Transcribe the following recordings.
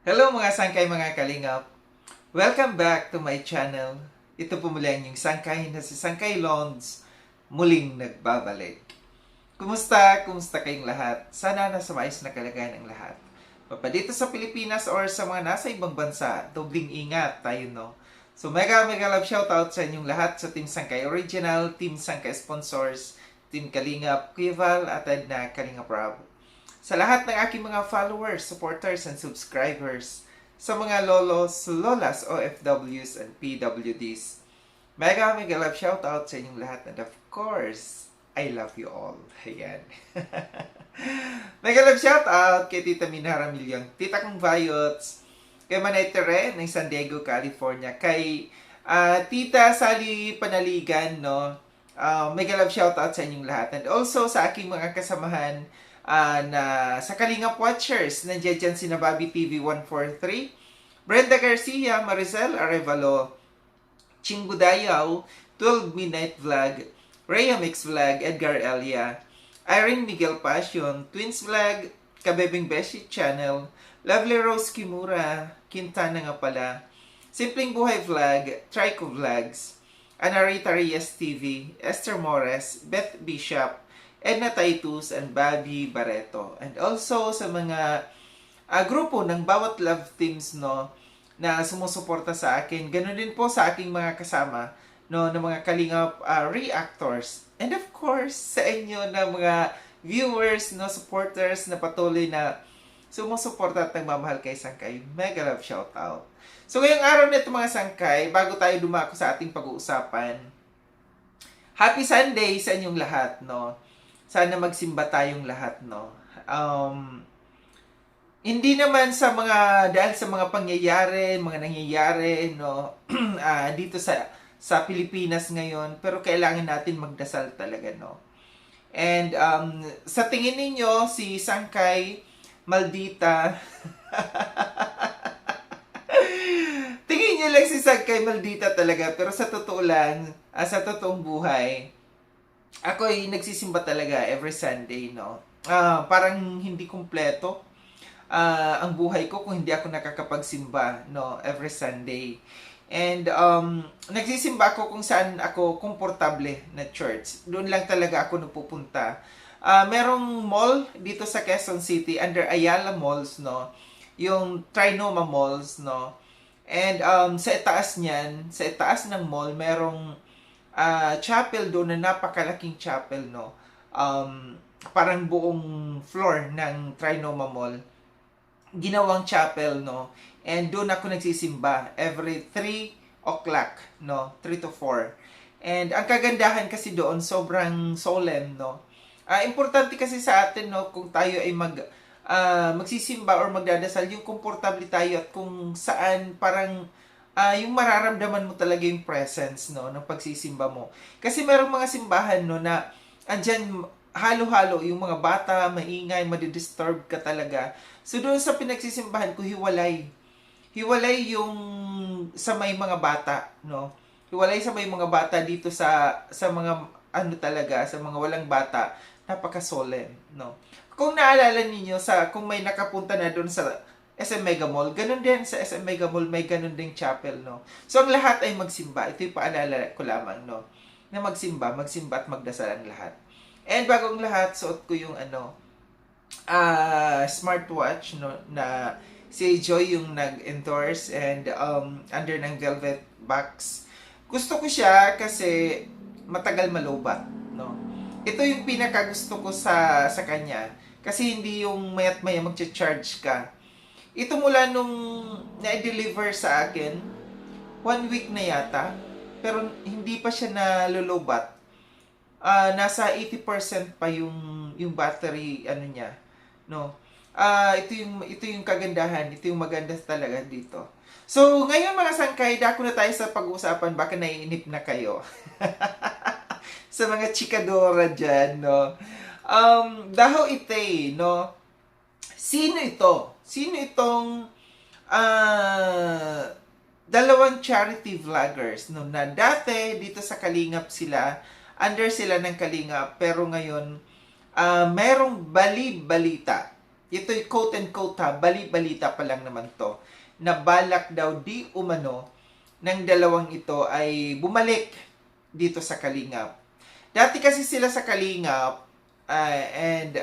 Hello mga sangkay mga kalingap! Welcome back to my channel. Ito po muli ang inyong sangkay na si Sangkay Lons muling nagbabalik. Kumusta? Kumusta kayong lahat? Sana nasa maayos na kalagayan ang lahat. Papadito sa Pilipinas or sa mga nasa ibang bansa, dobling ingat tayo no. So mega love shoutout sa inyong lahat sa Team Sangkay Original, Team Sangkay Sponsors, Team Kalingap, Kuya Val at Edna Kalingap Rob. Sa lahat ng aking mga followers, supporters, and subscribers, sa mga lolos, lolas, OFWs, and PWDs. Mega love shoutout sa inyong lahat and of course, I love you all. Ayan. Mega love shoutout kay Tita Minara Milyang, Tita Kong Vayots, kay Manay Tere ng San Diego, California, kay Tita Sally Panaligan, no? Mega love shoutout sa inyong lahat. And also sa aking mga kasamahan na sa Kalingap Watchers, nandiyan dyan si Nababi TV 143, Brenda Garcia, Maricel Arevalo, Ching Budayaw, 12 Midnight Vlog, Rhea Mix Vlog, Edgar Elia, Irene Miguel Passion, Twins Vlog, Kabebing Beshi Channel, Lovely Rose Kimura, Quintana nga pala, Simpleng Buhay Vlog, Trico Vlogs, Anarita Reyes TV, Esther Mores, Beth Bishop, Edna Taitus, and Bobby Barreto. And also sa mga grupo ng bawat love teams no na sumusuporta sa akin. Ganun din po sa aking mga kasama no ng mga Kalingap reactors. And of course sa inyo na mga viewers no supporters na patuloy na sumusuporta at nagmamahal kay Sangkay. Mega love shout out. So ngayong araw nito mga Sangkay, bago tayo dumako sa ating pag-uusapan, Happy Sunday sa inyong lahat no. Sana magsimba tayong lahat, no? Hindi naman sa dahil sa mga pangyayari, mga nangyayari, no? Dito sa Pilipinas ngayon, pero kailangan natin magdasal talaga, no? And sa tingin ninyo, si Sangkay Maldita, tingin niyo lang si Sangkay Maldita talaga, pero sa totoo lang, sa totoong buhay, ako ay nagsisimba talaga every Sunday, no? Parang hindi kumpleto ang buhay ko kung hindi ako nakakapagsimba, no? Every Sunday. And nagsisimba ako kung saan ako komportable na church. Doon lang talaga ako napupunta. Merong mall dito sa Quezon City under Ayala Malls, no? Yung Trinoma Malls, no? And sa itaas niyan, sa itaas ng mall, merong chapel doon na napakalaking chapel, no? Parang buong floor ng Trinoma Mall. Ginawang chapel, no? And doon ako nagsisimba every 3 o'clock, no? 3 to 4. And ang kagandahan kasi doon, sobrang solemn, no? Importante kasi sa atin, no? Kung tayo ay magsisimba or magdadasal, yung komportable tayo at kung saan parang yung mararamdaman mo talaga yung presence no ng pagsisimba mo. Kasi merong mga simbahan no na andyan halo-halo yung mga bata, maingay, madidisturb ka talaga. So doon sa pinagsisimbahan ko hiwalay. Hiwalay yung sa may mga bata, no. Hiwalay sa may mga bata dito sa mga ano talaga, sa mga walang bata, napaka-solemn, no. Kung naalala niyo kung may nakapunta na doon sa SM Mega Mall, ganun din sa SM Mega Mall, may ganun ding chapel, no? So, ang lahat ay magsimba. Ito yung paalala ko lamang, no? Na magsimba at magdasal ang lahat. And bagong lahat, suot ko yung smartwatch, no? Na si Joy yung nag-endorse and under ng Velvet Box. Gusto ko siya kasi matagal malobat, no? Ito yung pinakagusto ko sa kanya. Kasi hindi yung mayat maya magcha-charge ka. Ito mula nung na-deliver sa akin, 1 week na yata, pero hindi pa siya nalolobat. Nasa 80% pa yung battery niya, no. Ito yung kagandahan, ito yung maganda talaga dito. So, ngayon mga Sangkay, dako na tayo sa pag-uusapan, baka naiinip na kayo. Sa mga chikadora dyan, no. Daho ite, no. Sino ito? Sino itong dalawang charity vloggers no, na dati dito sa Kalingap sila, under sila ng Kalingap, pero ngayon merong balita ito'y quote and quote ha, bali-balita pa lang naman to, na balak daw di umano ng dalawang ito ay bumalik dito sa Kalingap. Dati kasi sila sa Kalingap, and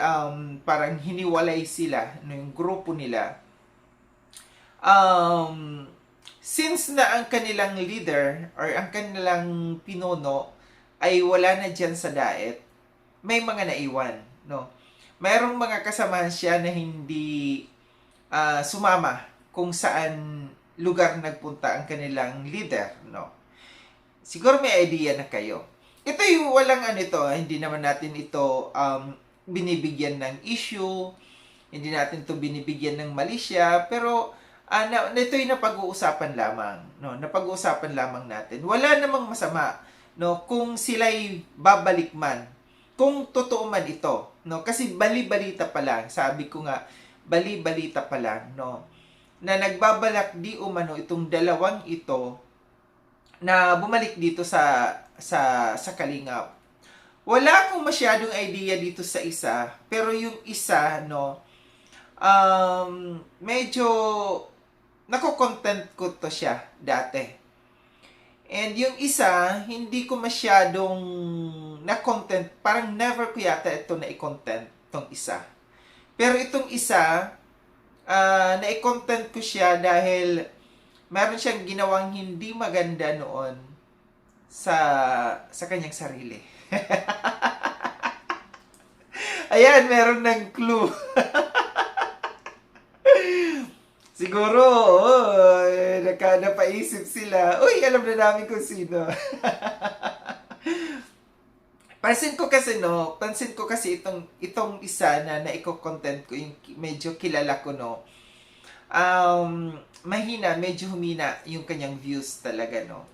parang hiniwalay sila, no, yung grupo nila. Since na ang kanilang leader or ang kanilang pinuno ay wala na dyan sa daet, may mga naiwan, no? Mayroong mga kasamahan siya na hindi sumama kung saan lugar nagpunta ang kanilang leader, no? Siguro may idea na kayo. Ito yung walang hindi naman natin ito binibigyan ng issue, hindi natin ito binibigyan ng mali siya, pero ito'y napag-uusapan lamang, no? Napag-uusapan lamang natin. Wala namang masama, no, kung sila'y babalik man, kung totoo man ito, no? Kasi bali-balita pa lang, sabi ko nga, bali-balita pa lang, no, na nagbabalak di umano itong dalawang ito na bumalik dito sa Kalingap. Wala akong masyadong idea dito sa isa, pero yung isa, no, medyo nako-content ko to siya dati. And yung isa, hindi ko masyadong na-content, parang never ko yata ito na-content, itong isa. Pero itong isa, na-content ko siya dahil meron siyang ginawang hindi maganda noon sa kanyang sarili. Ayan, meron ng clue. Siguro, napaisip sila, uy, alam na namin kung sino. Pansin ko kasi itong isa na naiko-content ko, yung medyo kilala ko, no. Medyo humina yung kanyang views talaga, no.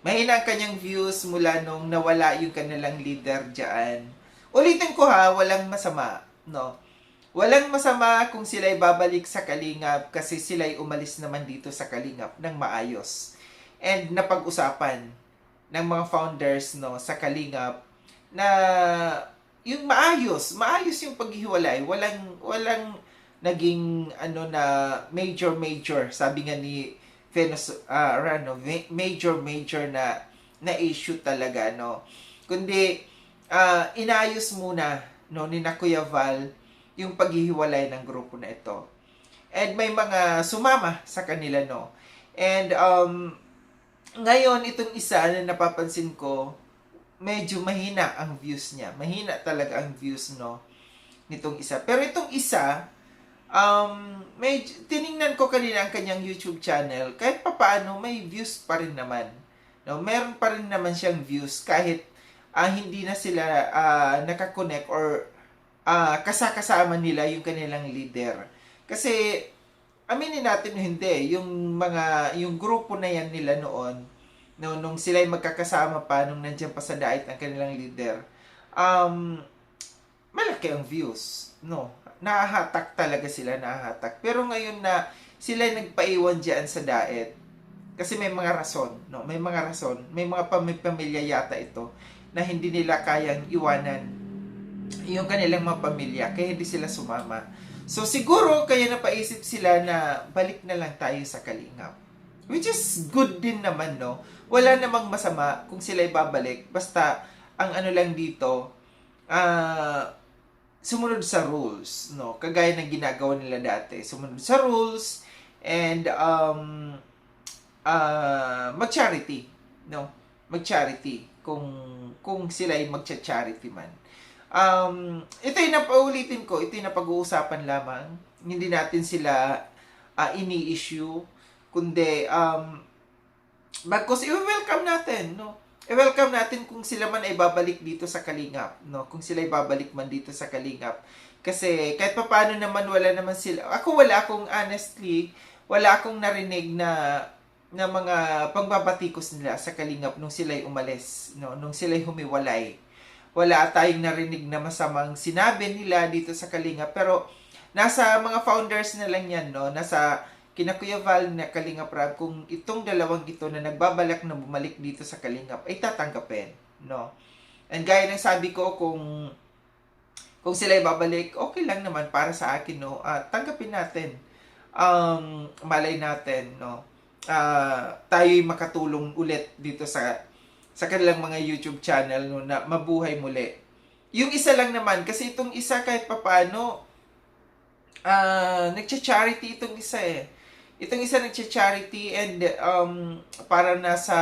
Mahina ang kanyang views mula nung nawala yung kanilang leader diyan. Ulitin ko ha, walang masama, no. Walang masama kung sila'y babalik sa Kalingap kasi sila'y umalis naman dito sa Kalingap ng maayos. And napag-usapan ng mga founders, no, sa Kalingap na yung maayos yung paghihiwalay. Walang naging na major, sabi nga ni Venus Rano, major na issue talaga, no. Kundi inayos muna, no, ni Kuya Val yung paghihiwalay ng grupo na ito. And may mga sumama sa kanila, no. And ngayon itong isa na napapansin ko, medyo mahina ang views niya. Mahina talaga ang views, no, nitong isa. Pero itong isa, medyo tiningnan ko kanina ang kanyang YouTube channel, kahit papaano may views pa rin naman. No, meron pa rin naman siyang views kahit hindi na sila nakakonect or kasama nila yung kanilang leader. Kasi aminin natin hindi, yung grupo na yan nila noon, no, nung sila'y magkakasama pa, nung nandiyan pa sa diet ang kanilang leader, malaki ang views, no. Nahahatak talaga sila, nahahatak. Pero ngayon na sila'y nagpaiwan diyan sa diet, kasi may mga rason, no, may mga pamilya yata ito na hindi nila kayang iwanan yung kanilang mga pamilya, kaya hindi sila sumama. So siguro kaya napaisip sila na balik na lang tayo sa Kalingap, which is good din naman, no. Wala namang masama kung sila'y babalik, basta ang lang dito, sumunod sa rules, no, kagaya ng ginagawa nila dati, sumunod sa rules and mag-charity, no, mag-charity kung sila'y magcha-charity man. Ito'y napaulitin ko, ito'y napag-uusapan lamang. Hindi natin sila ini-issue, kundi bagkus i-welcome natin, no. I-welcome natin kung sila man ay babalik dito sa Kalingap, no. Kung sila ay babalik man dito sa Kalingap. Kasi kahit papaano naman wala naman sila. Honestly, wala akong narinig na mga pangbabatikos nila sa Kalingap nung sila ay umalis, no, nung sila ay humiwalay. Wala tayong narinig na masamang sinabi nila dito sa Kalingap, pero nasa mga founders na lang yan, no, nasa kina Kuya Val na Kalingap Rab, kung itong dalawang ito na nagbabalak na bumalik dito sa Kalingap ay tatanggapin, no. And gaya ng sabi ko, kung Kung sila babalik, okay lang naman para sa akin, no? Tanggapin natin. Malay natin, no? Tayo'y makatulong ulit dito sa kanilang mga YouTube channel, no, na mabuhay muli. Yung isa lang naman, kasi itong isa kahit papaano, nagcha-charity itong isa eh. Itong isa nagcha-charity and para nasa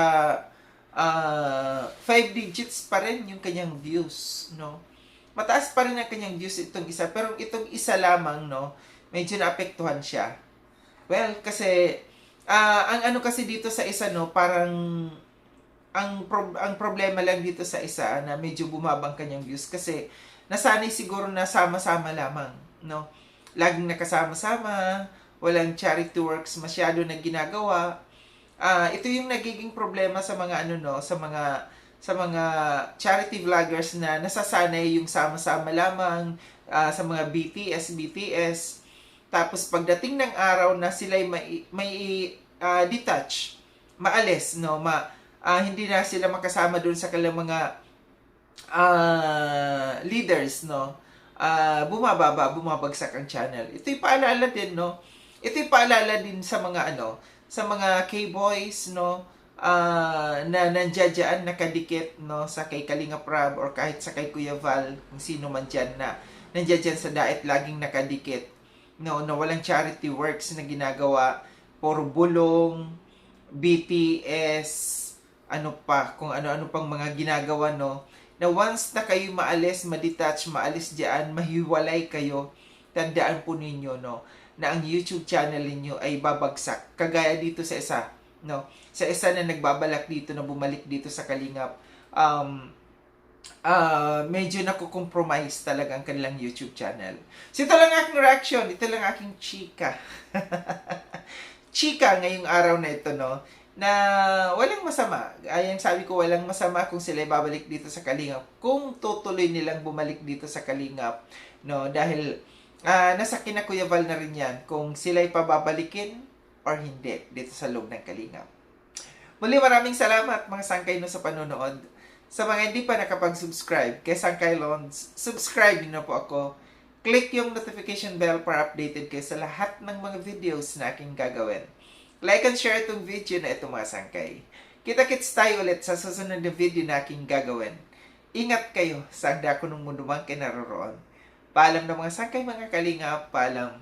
5 digits pa rin yung kanyang views, no? Mataas pa rin ang kanyang views itong isa, pero itong isa lamang, no, medyo naapektuhan siya. Well, kasi ang ano kasi dito sa isa, no, parang ang problema lang dito sa isa na medyo bumabang kanyang views kasi nasanay siguro na sama-sama lamang, no? Laging nakasama-sama, walang charity works masyado na ginagawa. Ito yung nagiging problema sa mga ano, no, sa mga charity vloggers na nasasanay yung sama-sama lamang, sa mga BTS. Tapos pagdating ng araw na sila'y may detach, maalis, no, hindi na sila makasama doon sa kanilang mga leaders, no, bumabagsak ang channel. Ito'y paalala din, no, ito'y paalala din sa mga ano, sa mga K-boys, no, na nandiyan nakadikit, no, sa kay Kalinga Prab or kahit sa kay Kuya Val, kung sino man dyan na nandiyan sa diet laging nakadikit, no, na walang charity works na ginagawa, puro bulong, BTS, ano pa, kung ano-ano pang mga ginagawa, no, na once na kayo maalis, madetach, maalis diyan, mahiwalay kayo, tandaan po ninyo, no, na ang YouTube channel niyo ay babagsak. Kagaya dito sa isa, no, sa isa na nagbabalak dito na bumalik dito sa Kalingap, medyo nakukompromise talaga ang kanilang YouTube channel. So ito lang aking reaction, ito lang aking chika. Chika ngayong araw na ito, no, na walang masama. Ayan, sabi ko, walang masama kung sila babalik dito sa Kalingap. Kung tutuloy nilang bumalik dito sa Kalingap, no, dahil nasa kina Kuya Val na rin yan kung sila'y pababalikin or hindi dito sa loob ng Kalingap. Muli, maraming salamat mga sangkay, no, sa panonood. Sa mga hindi pa nakapag-subscribe kay Sangkay Lons, subscribe niyo na po ako. Click yung notification bell para updated kayo sa lahat ng mga videos na aking gagawin. Like and share itong video na ito mga sangkay. Kita-kits tayo ulit sa susunod na video na aking gagawin. Ingat kayo sa dako ng mundo man kayo naroroon. Paalam na mga sangkay, mga kalingap, paalam.